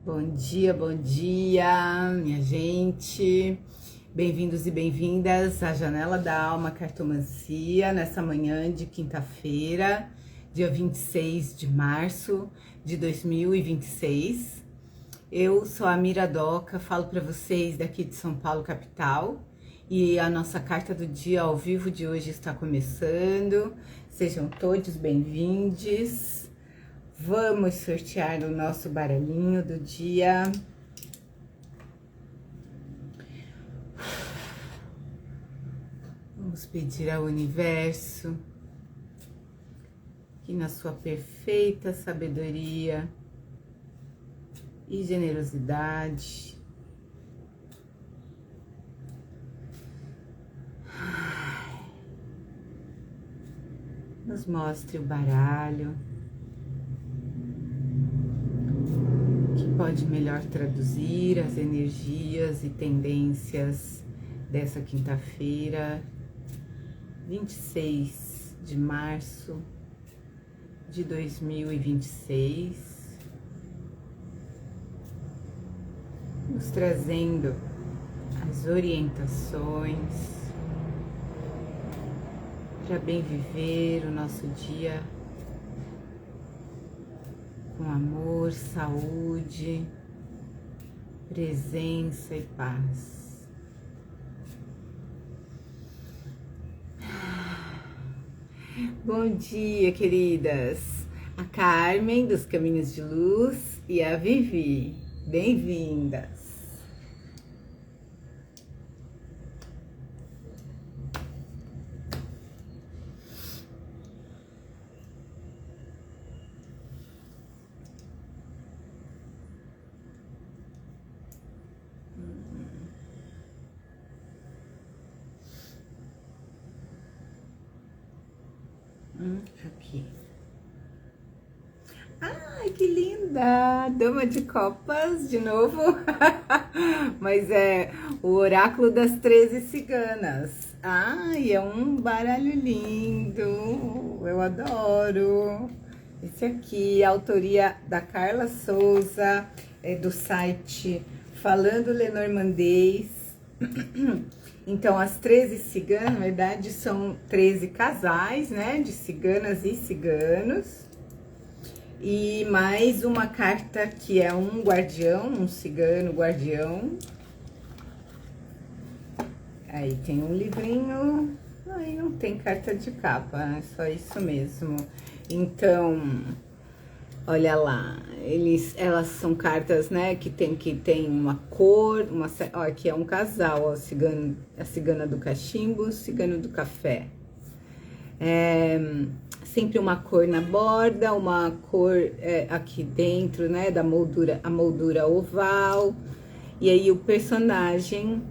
Bom dia, minha gente. Bem-vindos e bem-vindas à Janela da Alma Cartomancia, nessa manhã de quinta-feira, dia 26 de março de 2026. Eu sou a Miradoca, falo para vocês daqui de São Paulo, capital, e a nossa carta do dia ao vivo de hoje está começando. Sejam todos bem-vindos. Vamos sortear o nosso baralhinho do dia. Vamos pedir ao universo que, na sua perfeita sabedoria e generosidade, nos mostre o baralho que pode melhor traduzir as energias e tendências dessa quinta-feira, 26 de março de 2026, nos trazendo as orientações para bem viver o nosso dia com amor, saúde, presença e paz. Bom dia, queridas! A Carmen, dos Caminhos de Luz, e a Vivi. Bem-vindas! Aqui. Ai, que linda! Dama de copas, de novo. Mas é o oráculo das 13 ciganas. Ai, é um baralho lindo. Eu adoro. Esse aqui, a autoria da Carla Souza, é do site Falando Lenormandês. Então, as 13 ciganas, na verdade, são 13 casais, né, de ciganas e ciganos. E mais uma carta que é um guardião, um cigano guardião. Aí tem um livrinho, aí não tem carta de capa, é só isso mesmo. Então, olha lá, elas são cartas, né, que tem uma cor, ó, aqui é um casal, ó, a cigana do cachimbo, o cigano do café. Sempre uma cor na borda, uma cor aqui dentro, né, da moldura, a moldura oval. E aí o personagem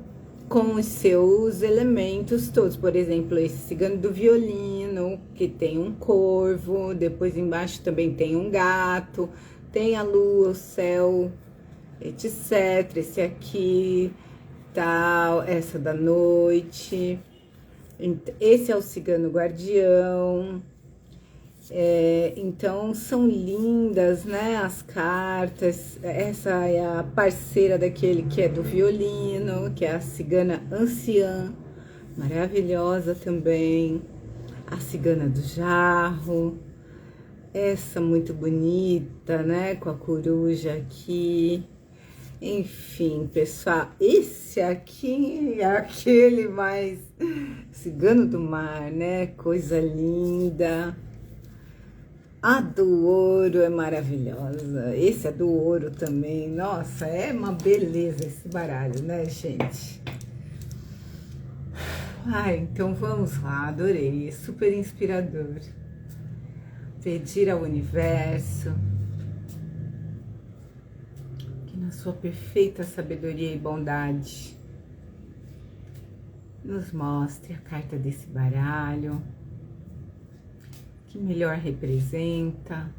com os seus elementos todos, por exemplo, esse cigano do violino, que tem um corvo, depois embaixo também tem um gato, tem a lua, o céu, etc. Esse aqui, tal, essa da noite. Esse é o cigano guardião. Então são lindas, né, as cartas. Essa é a parceira daquele que é do violino, que é a cigana anciã, maravilhosa também. A cigana do jarro, essa muito bonita, né, com a coruja aqui. Enfim, pessoal, esse aqui é aquele mais cigano do mar, né, coisa linda. A do ouro é maravilhosa. Esse é do ouro também. Nossa, é uma beleza esse baralho, né, gente? Ai, então vamos lá. Adorei. É super inspirador. Pedir ao universo que, na sua perfeita sabedoria e bondade, nos mostre a carta desse baralho que melhor representa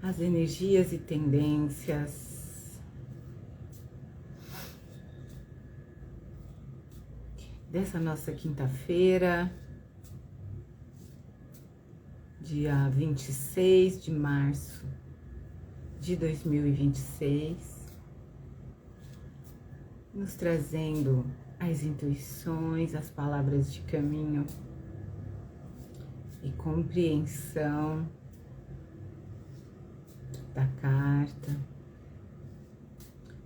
as energias e tendências dessa nossa quinta-feira, dia 26 de março de 2026, nos trazendo as intuições, as palavras de caminho e compreensão da carta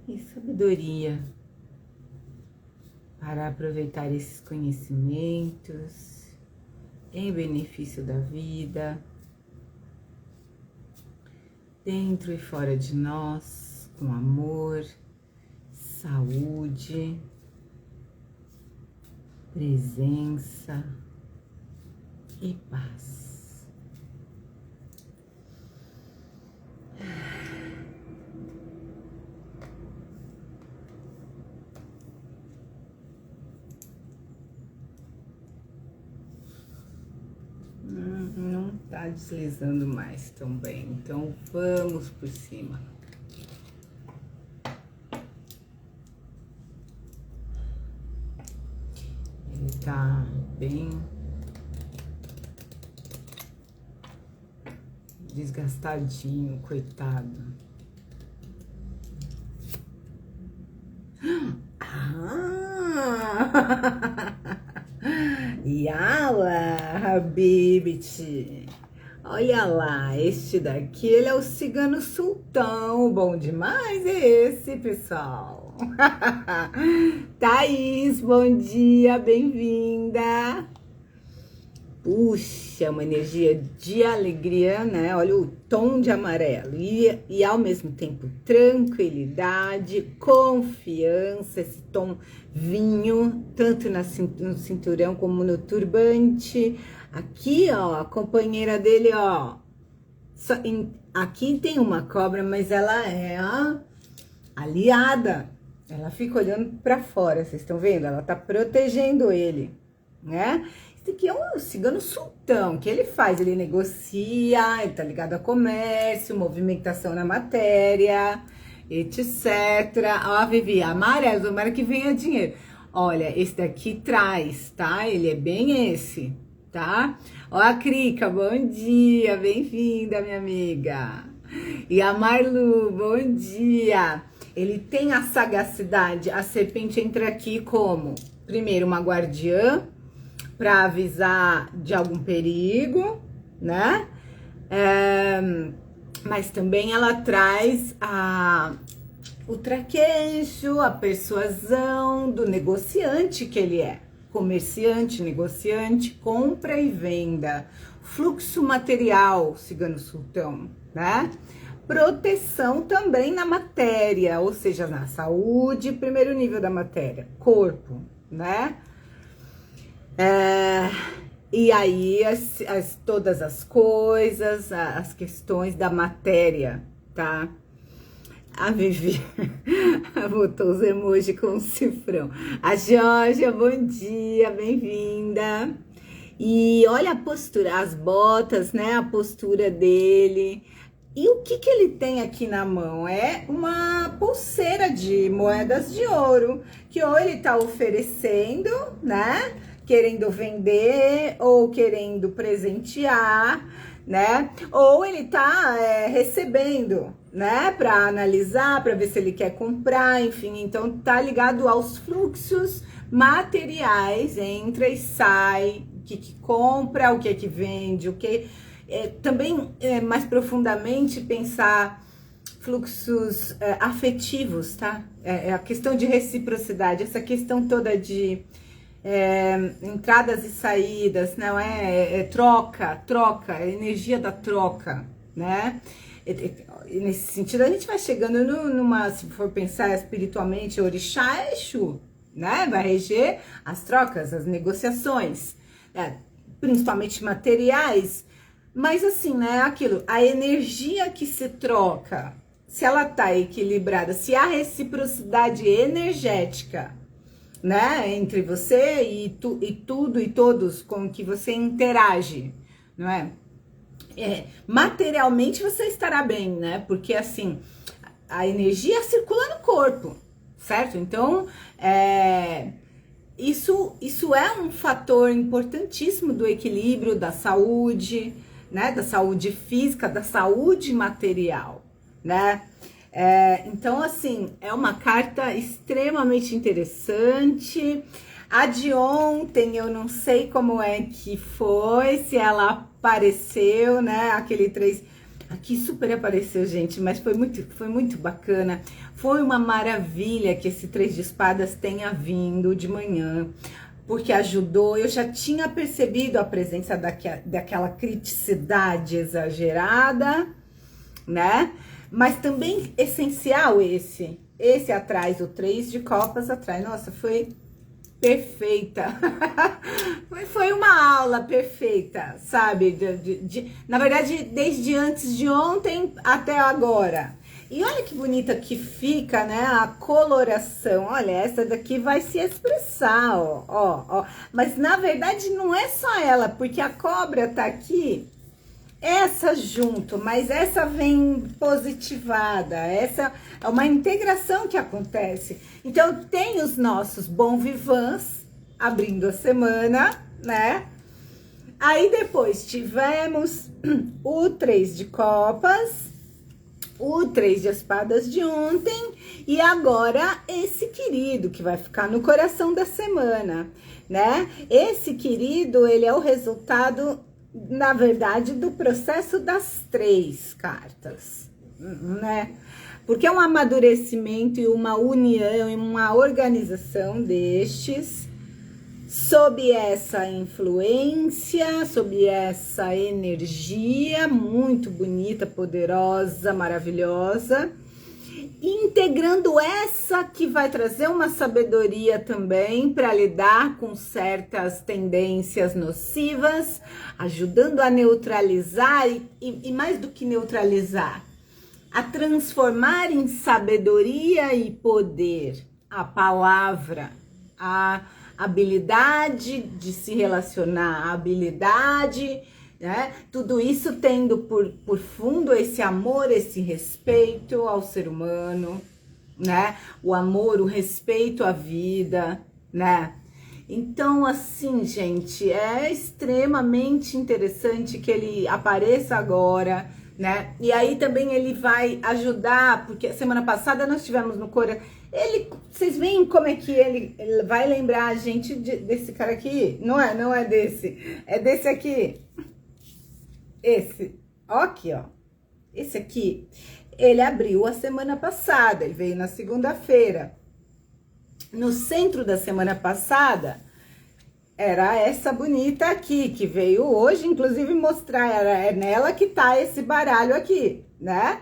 e sabedoria para aproveitar esses conhecimentos em benefício da vida, dentro e fora de nós, com amor, saúde, presença e paz. Não tá deslizando mais tão bem, então vamos por cima. Ele tá bem desgastadinho, coitado. Yala, Habibiti. Olha lá, este daqui, ele é o Cigano Sultão. Bom demais esse, pessoal. Thaís, bom dia, bem-vinda. Puxa, uma energia de alegria, né? Olha o tom de amarelo. E ao mesmo tempo, tranquilidade, confiança, esse tom vinho, tanto no cinturão como no turbante. Aqui, ó, a companheira dele, ó. Aqui tem uma cobra, mas ela é a aliada. Ela fica olhando pra fora, vocês estão vendo? Ela tá protegendo ele, né? Esse aqui é um Cigano Sultão, que ele faz? Ele negocia, ele tá ligado a comércio, movimentação na matéria, etc. Ó, Vivi, amarelo, tomara que venha dinheiro. Olha, esse daqui traz, tá? Ele é bem esse, tá? Ó, a Crica, bom dia, bem-vinda, minha amiga. E a Marlu, bom dia. Ele tem a sagacidade, a serpente entra aqui como, primeiro, uma guardiã, para avisar de algum perigo, né? Mas também ela traz o traquejo, a persuasão do negociante que ele é. Comerciante, negociante, compra e venda. Fluxo material, Cigano Sultão, né? Proteção também na matéria, ou seja, na saúde, primeiro nível da matéria, corpo, né? E aí, todas as coisas, as questões da matéria, tá? A Vivi botou os emojis com o cifrão. A Georgia, bom dia, bem-vinda. E olha a postura, as botas, né? A postura dele. E o que ele tem aqui na mão? É uma pulseira de moedas de ouro, que ou ele tá oferecendo, né? Querendo vender ou querendo presentear, né? Ou ele tá recebendo, né? Para analisar, para ver se ele quer comprar, enfim. Então tá ligado aos fluxos materiais, entra e sai, o que compra, o que vende, o que também mais profundamente pensar fluxos afetivos, tá? A questão de reciprocidade, essa questão toda de entradas e saídas, não troca, a energia da troca, né? E nesse sentido a gente vai chegando numa, se for pensar espiritualmente, orixá é Exu, né? Vai reger as trocas, as negociações, principalmente materiais, mas assim, né? Aquilo, a energia que se troca, se ela tá equilibrada, se há reciprocidade energética, né, entre você e tudo e todos com que você interage, não é? Materialmente você estará bem, né? Porque assim, a energia circula no corpo, certo? Então, isso é um fator importantíssimo do equilíbrio, da saúde, né? Da saúde física, da saúde material, né? Então, assim, é uma carta extremamente interessante. A de ontem, eu não sei como é que foi, se ela apareceu, né? Aquele 3... Aqui super apareceu, gente, mas foi muito bacana. Foi uma maravilha que esse 3 de espadas tenha vindo de manhã, porque ajudou. Eu já tinha percebido a presença daquela criticidade exagerada, né? Mas também essencial esse atrás, o 3 de copas atrás. Nossa, foi perfeita. Foi uma aula perfeita, sabe? Na verdade, desde antes de ontem até agora. E olha que bonita que fica, né? A coloração. Olha, essa daqui vai se expressar, ó. Mas na verdade não é só ela, porque a cobra tá aqui. Essa junto, mas essa vem positivada, essa é uma integração que acontece. Então, tem os nossos bons vivants abrindo a semana, né? Aí depois tivemos o 3 de copas, o 3 de espadas de ontem e agora esse querido que vai ficar no coração da semana, né? Esse querido, ele é o resultado, na verdade, do processo das 3 cartas, né? Porque é um amadurecimento e uma união e uma organização destes sob essa influência, sob essa energia muito bonita, poderosa, maravilhosa, integrando essa que vai trazer uma sabedoria também para lidar com certas tendências nocivas, ajudando a neutralizar e mais do que neutralizar, a transformar em sabedoria e poder a palavra, a habilidade de se relacionar, a habilidade, né? Tudo isso tendo por fundo esse amor, esse respeito ao ser humano, né? O amor, o respeito à vida, né? Então, assim, gente, é extremamente interessante que ele apareça agora, né? E aí também ele vai ajudar, porque semana passada nós tivemos no Cora, vocês veem como é que ele vai lembrar a gente desse cara aqui? Não é desse, é desse aqui. Esse, ó aqui, ó. Esse aqui, ele abriu a semana passada, ele veio na segunda-feira. No centro da semana passada, era essa bonita aqui, que veio hoje, inclusive, mostrar, é nela que tá esse baralho aqui, né?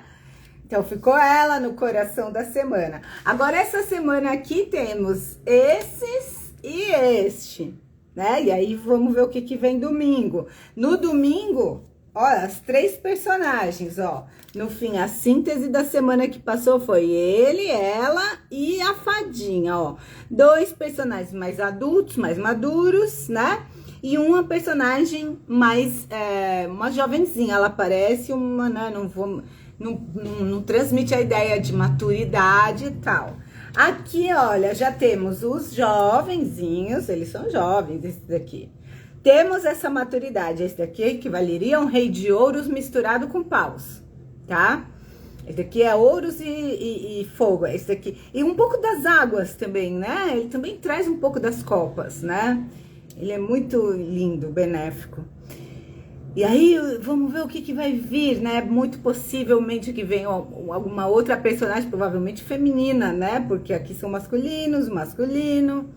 Então, ficou ela no coração da semana. Agora, essa semana aqui, temos esses e este, né? E aí, vamos ver o que vem domingo. No domingo, ó, as 3 personagens, ó. No fim, a síntese da semana que passou foi ele, ela e a fadinha, ó. 2 personagens mais adultos, mais maduros, né? E uma personagem mais, uma jovenzinha. Ela parece uma, né? Não transmite a ideia de maturidade e tal. Aqui, olha, já temos os jovenzinhos, eles são jovens, esses daqui. Temos essa maturidade, esse daqui que valeria um rei de ouros misturado com paus, tá? Esse daqui é ouros e fogo, esse daqui. E um pouco das águas também, né? Ele também traz um pouco das copas, né? Ele é muito lindo, benéfico. E aí, vamos ver o que vai vir, né? Muito possivelmente que venha alguma outra personagem, provavelmente feminina, né? Porque aqui são masculinos, masculino,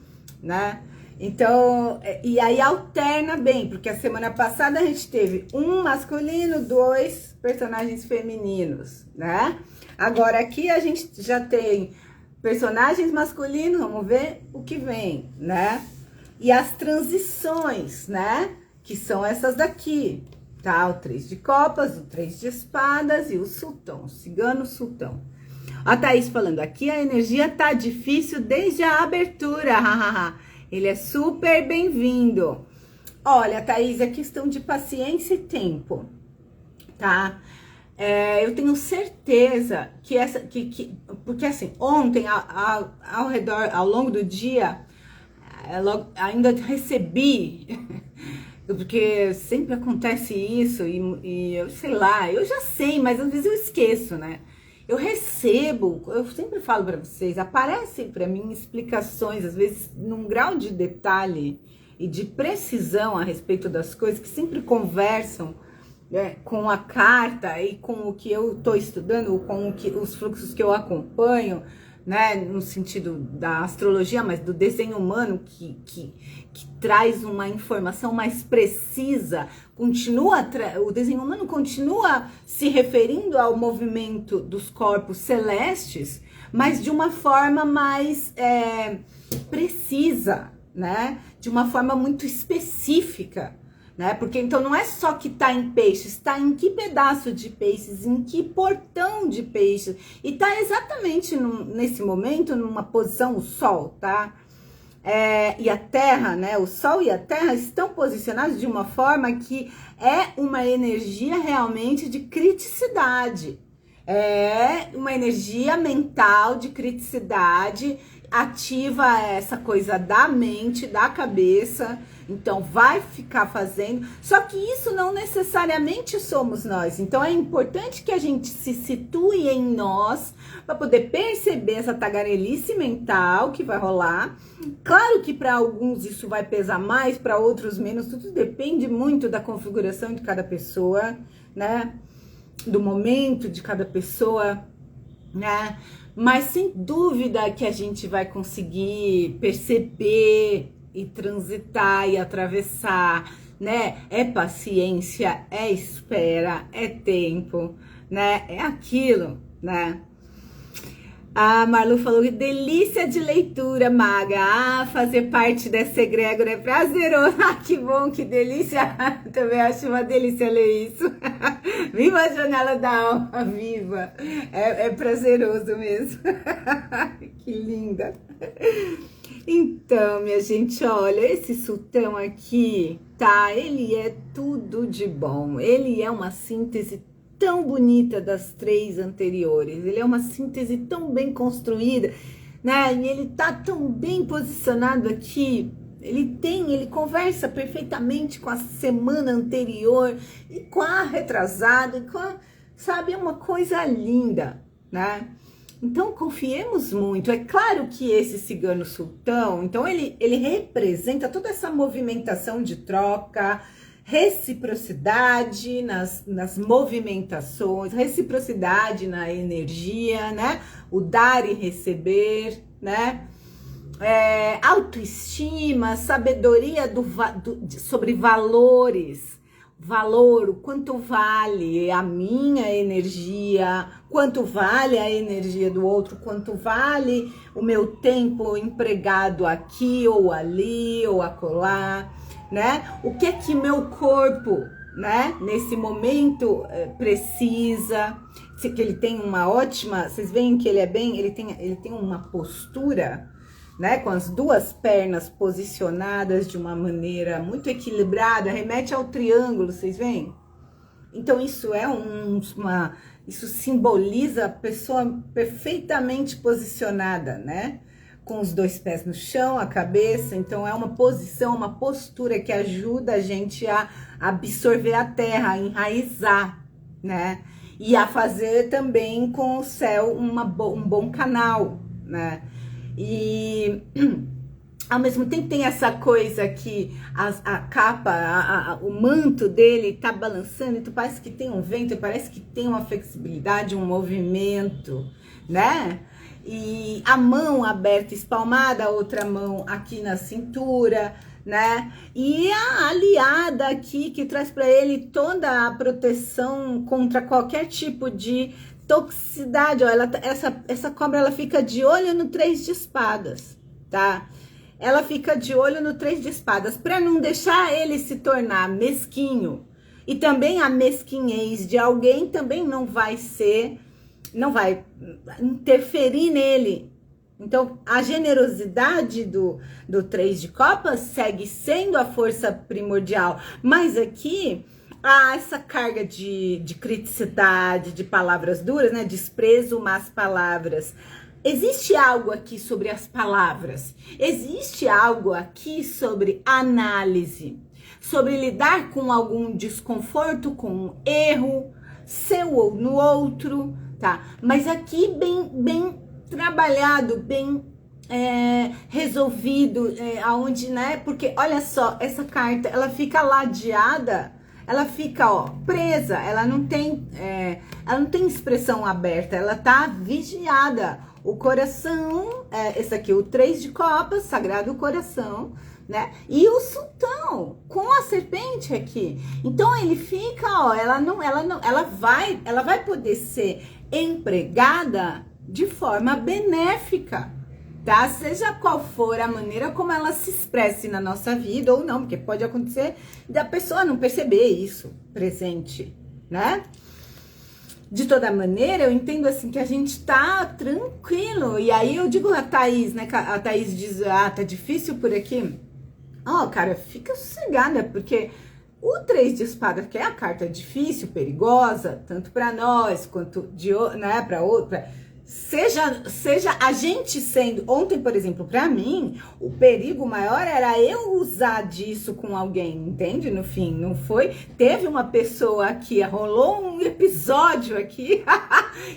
né? Então, e aí alterna bem, porque a semana passada a gente teve um masculino, 2 personagens femininos, né? Agora aqui a gente já tem personagens masculinos, vamos ver o que vem, né? E as transições, né? Que são essas daqui, tá? O 3 de copas, o 3 de espadas e o sultão, o cigano sultão. A Thaís falando, aqui a energia tá difícil desde a abertura, hahaha. Ele é super bem-vindo. Olha, Thaís, é questão de paciência e tempo, tá? Eu tenho certeza que porque assim, ontem, ao redor, ao longo do dia, ainda recebi, porque sempre acontece isso, e eu sei lá, eu já sei, mas às vezes eu esqueço, né? eu recebo, eu sempre falo para vocês, aparecem para mim explicações, às vezes num grau de detalhe e de precisão a respeito das coisas, que sempre conversam, né, com a carta e com o que eu estou estudando, com os fluxos que eu acompanho, né, no sentido da astrologia, mas do desenho humano, que traz uma informação mais precisa, o desenho humano continua se referindo ao movimento dos corpos celestes, mas de uma forma mais precisa, né, de uma forma muito específica, né? Porque então não é só que tá em peixes, está em que pedaço de peixes, em que portão de peixes, e tá exatamente nesse momento numa posição, o Sol, tá? E a Terra, né? O Sol e a Terra estão posicionados de uma forma que é uma energia realmente de criticidade, é uma energia mental de criticidade, ativa essa coisa da mente, da cabeça. Então vai ficar fazendo, só que isso não necessariamente somos nós. Então é importante que a gente se situe em nós para poder perceber essa tagarelice mental que vai rolar. Claro que para alguns isso vai pesar mais, para outros menos, tudo depende muito da configuração de cada pessoa, né? Do momento de cada pessoa, né? Mas sem dúvida que a gente vai conseguir perceber e transitar e atravessar, né? É paciência, é espera, é tempo, né? É aquilo, né? A Marlu falou que delícia de leitura, Maga. Ah, fazer parte dessa egrégora é prazeroso. Ah, que bom, que delícia. Também acho uma delícia ler isso. Viva a janela da alma, viva. É prazeroso mesmo. Que linda. Então, minha gente, olha, esse sultão aqui, tá? Ele é tudo de bom. Ele é uma síntese tão bonita das três anteriores. Ele é uma síntese tão bem construída, né? E ele tá tão bem posicionado aqui. Ele conversa perfeitamente com a semana anterior e com a retrasada, e com a, sabe, é uma coisa linda, né? Então, confiemos muito. É claro que esse cigano sultão, então ele representa toda essa movimentação de troca, reciprocidade nas movimentações, reciprocidade na energia, né? O dar e receber, né? Autoestima, sabedoria sobre valores. Valor, o quanto vale a minha energia, quanto vale a energia do outro, quanto vale o meu tempo empregado aqui ou ali ou acolá, né? O que é que meu corpo, né, nesse momento precisa, que ele tem uma ótima, vocês veem que ele é bem, ele tem uma postura, né, com as duas pernas posicionadas de uma maneira muito equilibrada, remete ao triângulo, vocês veem? Então isso é isso simboliza a pessoa perfeitamente posicionada, né? Com os dois pés no chão, a cabeça, então é uma posição, uma postura que ajuda a gente a absorver a terra, a enraizar, né? E a fazer também com o céu um bom canal, né? E ao mesmo tempo tem essa coisa que a capa, o manto dele tá balançando, então parece que tem um vento, parece que tem uma flexibilidade, um movimento, né? E a mão aberta, espalmada, a outra mão aqui na cintura, né? E a aliada aqui que traz para ele toda a proteção contra qualquer tipo de toxicidade. Ó, essa cobra, ela fica de olho no 3 de espadas, tá? Ela fica de olho no 3 de espadas para não deixar ele se tornar mesquinho. E também a mesquinhez de alguém também não vai interferir nele. Então, a generosidade do 3 de copas segue sendo a força primordial. Mas aqui, essa carga de criticidade, de palavras duras, né? Desprezo, más palavras. Existe algo aqui sobre as palavras. Existe algo aqui sobre análise. Sobre lidar com algum desconforto, com um erro seu ou no outro, tá? Mas aqui bem trabalhado, bem resolvido, aonde, né? Porque olha só, essa carta, ela fica ladeada, ela fica, ó, presa, ela não tem expressão aberta, ela tá vigiada. O coração, esse aqui, o 3 de copas, sagrado coração, né? E o sultão com a serpente aqui. Então ele fica, ó, ela vai poder ser empregada de forma benéfica, tá? Seja qual for a maneira como ela se expresse na nossa vida ou não, porque pode acontecer da pessoa não perceber isso presente, né? De toda maneira, eu entendo assim que a gente tá tranquilo. E aí eu digo a Thaís, né? A Thaís diz, tá difícil por aqui. Ó, cara, fica sossegada, porque o 3 de espadas, que é a carta difícil, perigosa, tanto para nós quanto né, para outra, seja a gente sendo, ontem, por exemplo, para mim, o perigo maior era eu usar disso com alguém, entende? No fim, não foi? Teve uma pessoa aqui, rolou um episódio aqui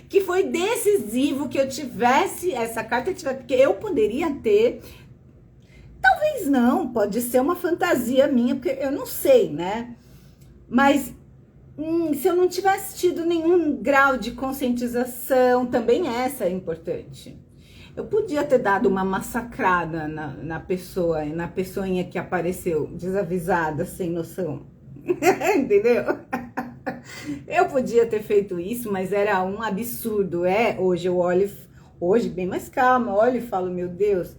que foi decisivo que eu tivesse essa carta, porque eu poderia ter. Talvez não, pode ser uma fantasia minha, porque eu não sei, né? Mas se eu não tivesse tido nenhum grau de conscientização, também essa é importante. Eu podia ter dado uma massacrada na pessoinha que apareceu, desavisada, sem noção. Entendeu? Eu podia ter feito isso, mas era um absurdo. Hoje eu olho, bem mais calma, olho e falo, meu Deus,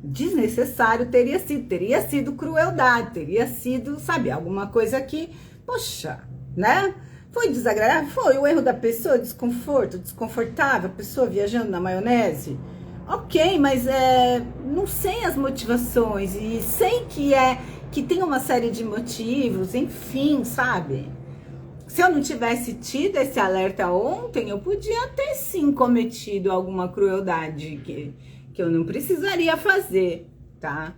desnecessário teria sido crueldade, teria sido, sabe, alguma coisa que, poxa, né? Foi desagradável? Foi o erro da pessoa, desconfortável, a pessoa viajando na maionese? Ok, mas não sei as motivações e sei que tem uma série de motivos, enfim, sabe? Se eu não tivesse tido esse alerta ontem, eu podia ter sim cometido alguma crueldade que eu não precisaria fazer, tá?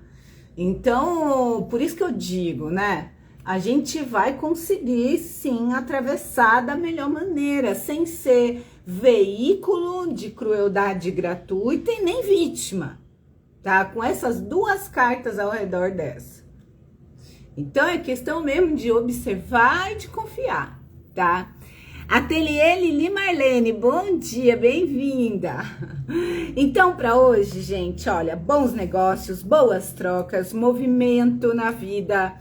Então, por isso que eu digo, né? A gente vai conseguir, sim, atravessar da melhor maneira, sem ser veículo de crueldade gratuita e nem vítima, tá? Com essas duas cartas ao redor dessa. Então, é questão mesmo de observar e de confiar, tá? Ateliê Lili Marlene, bom dia, bem-vinda. Então, para hoje, gente, olha, bons negócios, boas trocas, movimento na vida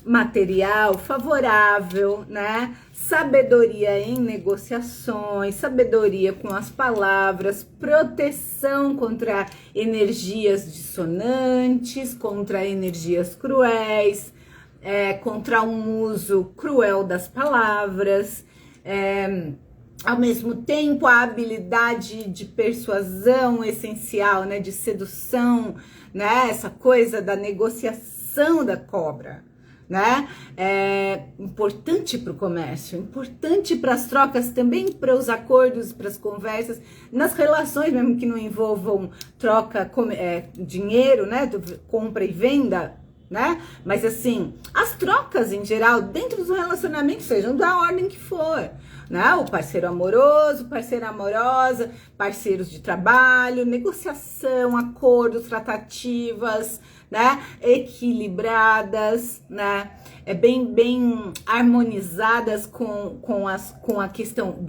material favorável, né? Sabedoria em negociações, sabedoria com as palavras, proteção contra energias dissonantes, contra energias cruéis, contra um uso cruel das palavras. Ao mesmo tempo, a habilidade de persuasão essencial, né, de sedução, né, essa coisa da negociação da cobra, né, importante para o comércio, importante para as trocas, também para os acordos, para as conversas, nas relações mesmo que não envolvam troca, dinheiro, né, compra e venda, né? Mas assim, as trocas em geral, dentro dos relacionamentos, sejam da ordem que for, né? O parceiro amoroso, parceira amorosa, parceiros de trabalho, negociação, acordos, tratativas, né? Equilibradas, né? Bem harmonizadas com a questão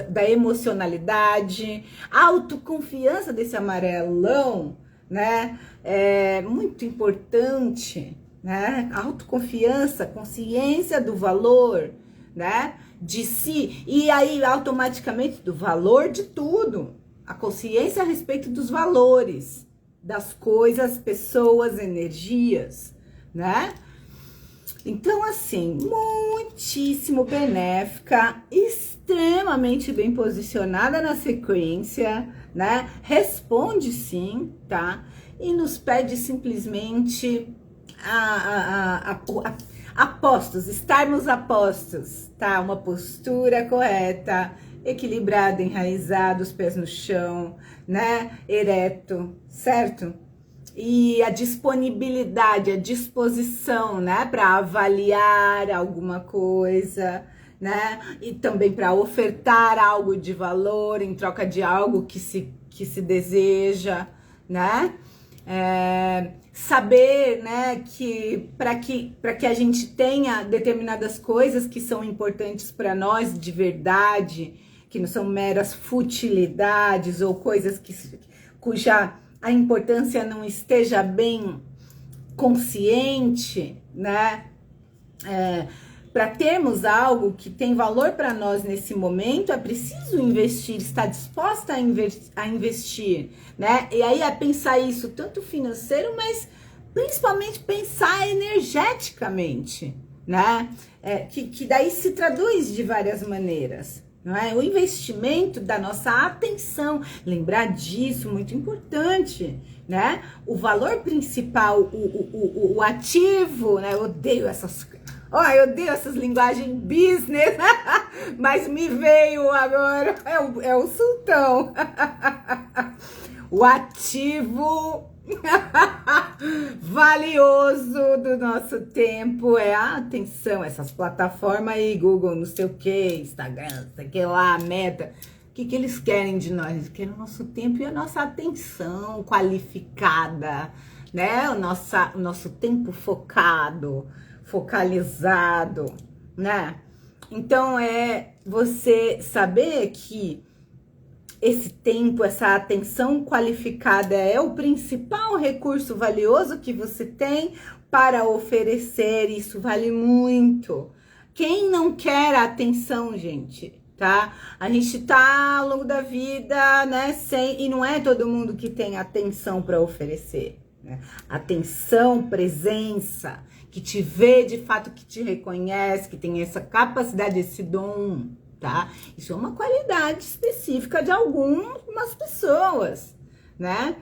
da emocionalidade, autoconfiança desse amarelão, né? É muito importante, né? Autoconfiança, consciência do valor, né? De si, e aí automaticamente do valor de tudo, a consciência a respeito dos valores, das coisas, pessoas, energias, né? Então, assim, muitíssimo benéfica, extremamente bem posicionada na sequência, né? Responde sim, tá? E nos pede simplesmente apostos, estarmos apostos, tá? Uma postura correta, equilibrada, enraizada, os pés no chão, né? Ereto, certo? E a disponibilidade, a disposição, né? Para avaliar alguma coisa, né? E também para ofertar algo de valor em troca de algo que se deseja, né? Saber, né, que para que a gente tenha determinadas coisas que são importantes para nós de verdade, que não são meras futilidades ou coisas cuja a importância não esteja bem consciente, né? Para termos algo que tem valor para nós nesse momento, é preciso investir, estar disposta a investir, né? E aí é pensar isso tanto financeiro, mas principalmente pensar energeticamente, né? Que daí se traduz de várias maneiras, não é? O investimento da nossa atenção, lembrar disso, muito importante, né? O valor principal, o ativo, né? Eu odeio essas linguagens business, mas me veio agora, é o sultão. O ativo valioso do nosso tempo é a atenção. Essas plataformas aí, Google, não sei o que, Instagram, não sei o que lá, Meta. O que eles querem de nós? Eles querem o nosso tempo e a nossa atenção qualificada, né? O nosso tempo focalizado, né? Então é você saber que esse tempo, essa atenção qualificada é o principal recurso valioso que você tem para oferecer. Isso vale muito. Quem não quer atenção, gente, tá? A gente tá ao longo da vida, né? E não é todo mundo que tem atenção para oferecer, né? Atenção, presença, que te vê de fato, que te reconhece, que tem essa capacidade, esse dom, tá? Isso é uma qualidade específica de algumas pessoas, né?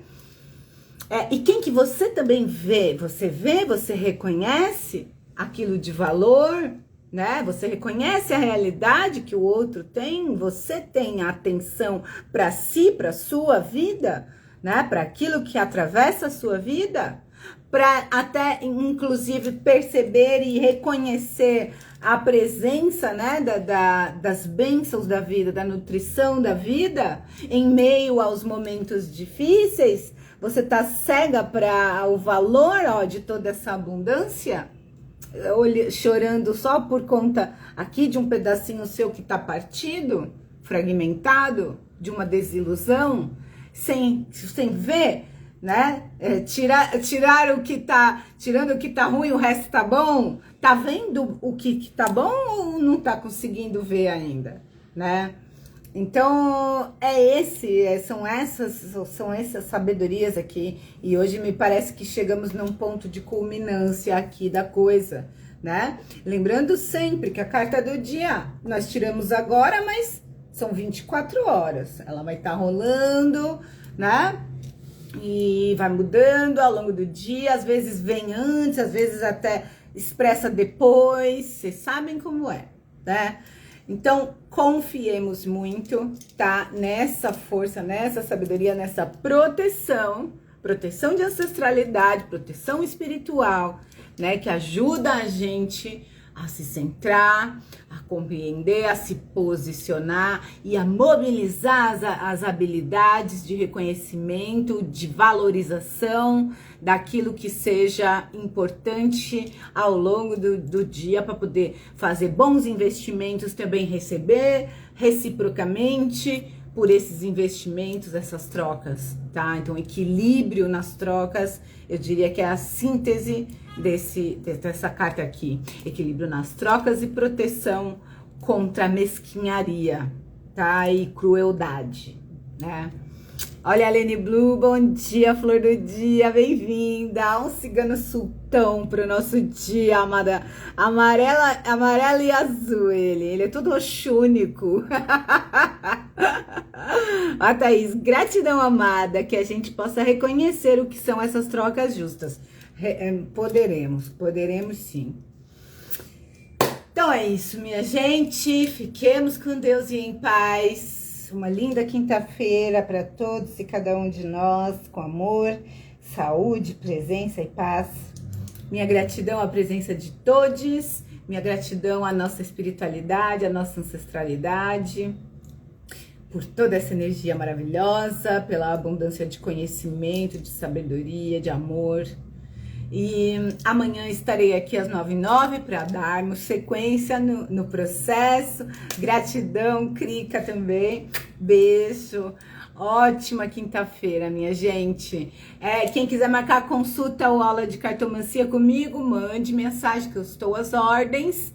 E quem que você também vê? Você reconhece aquilo de valor, né? Você reconhece a realidade que o outro tem, você tem atenção para si, para sua vida, né? Para aquilo que atravessa a sua vida, para até inclusive perceber e reconhecer a presença, né, das bênçãos da vida, da nutrição da vida, em meio aos momentos difíceis. Você tá cega para o valor, ó, de toda essa abundância, chorando só por conta aqui de um pedacinho seu que tá partido, fragmentado, de uma desilusão, sem ver, né? Tirar o que tá, tirando o que tá ruim, o resto tá bom. Tá vendo o que tá bom ou não tá conseguindo ver ainda, né? Então são essas sabedorias aqui, e hoje me parece que chegamos num ponto de culminância aqui da coisa, né? Lembrando sempre que a carta do dia nós tiramos agora, mas são 24 horas, ela vai estar rolando, né? E vai mudando ao longo do dia, às vezes vem antes, às vezes até expressa depois, vocês sabem como é, né? Então, confiemos muito, tá? Nessa força, nessa sabedoria, nessa proteção de ancestralidade, proteção espiritual, né? Que ajuda a gente a se centrar, a compreender, a se posicionar e a mobilizar as habilidades de reconhecimento, de valorização daquilo que seja importante ao longo do dia, para poder fazer bons investimentos, também receber reciprocamente por esses investimentos, essas trocas, tá? Então, equilíbrio nas trocas, eu diria que é a síntese dessa carta aqui. Equilíbrio nas trocas e proteção contra a mesquinharia, tá? E crueldade, né? Olha a Lene Blue, bom dia, flor do dia, bem-vinda. Um cigano sultão pro nosso dia, amada. Amarela e azul ele é todo roxúnico. Ó, Thaís, gratidão, amada, que a gente possa reconhecer o que são essas trocas justas. Poderemos sim. Então é isso, minha gente. Fiquemos com Deus e em paz. Uma linda quinta-feira para todos e cada um de nós, com amor, saúde, presença e paz. Minha gratidão à presença de todos, Minha gratidão à nossa espiritualidade, à nossa ancestralidade, por toda essa energia maravilhosa, pela abundância de conhecimento, de sabedoria, de amor. E amanhã estarei aqui às 9h09 para darmos sequência no processo. Gratidão, Krika também. Beijo. Ótima quinta-feira, minha gente. Quem quiser marcar consulta ou aula de cartomancia comigo, mande mensagem que eu estou às ordens.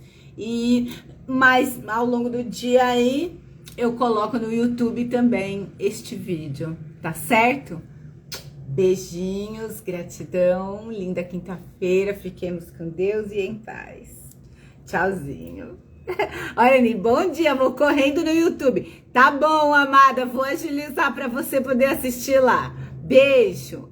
Mas ao longo do dia aí, eu coloco no YouTube também este vídeo, tá certo? Beijinhos, gratidão, linda quinta-feira, fiquemos com Deus e em paz. Tchauzinho. Olha, Ni, bom dia, vou correndo no YouTube. Tá bom, amada, vou agilizar para você poder assistir lá. Beijo.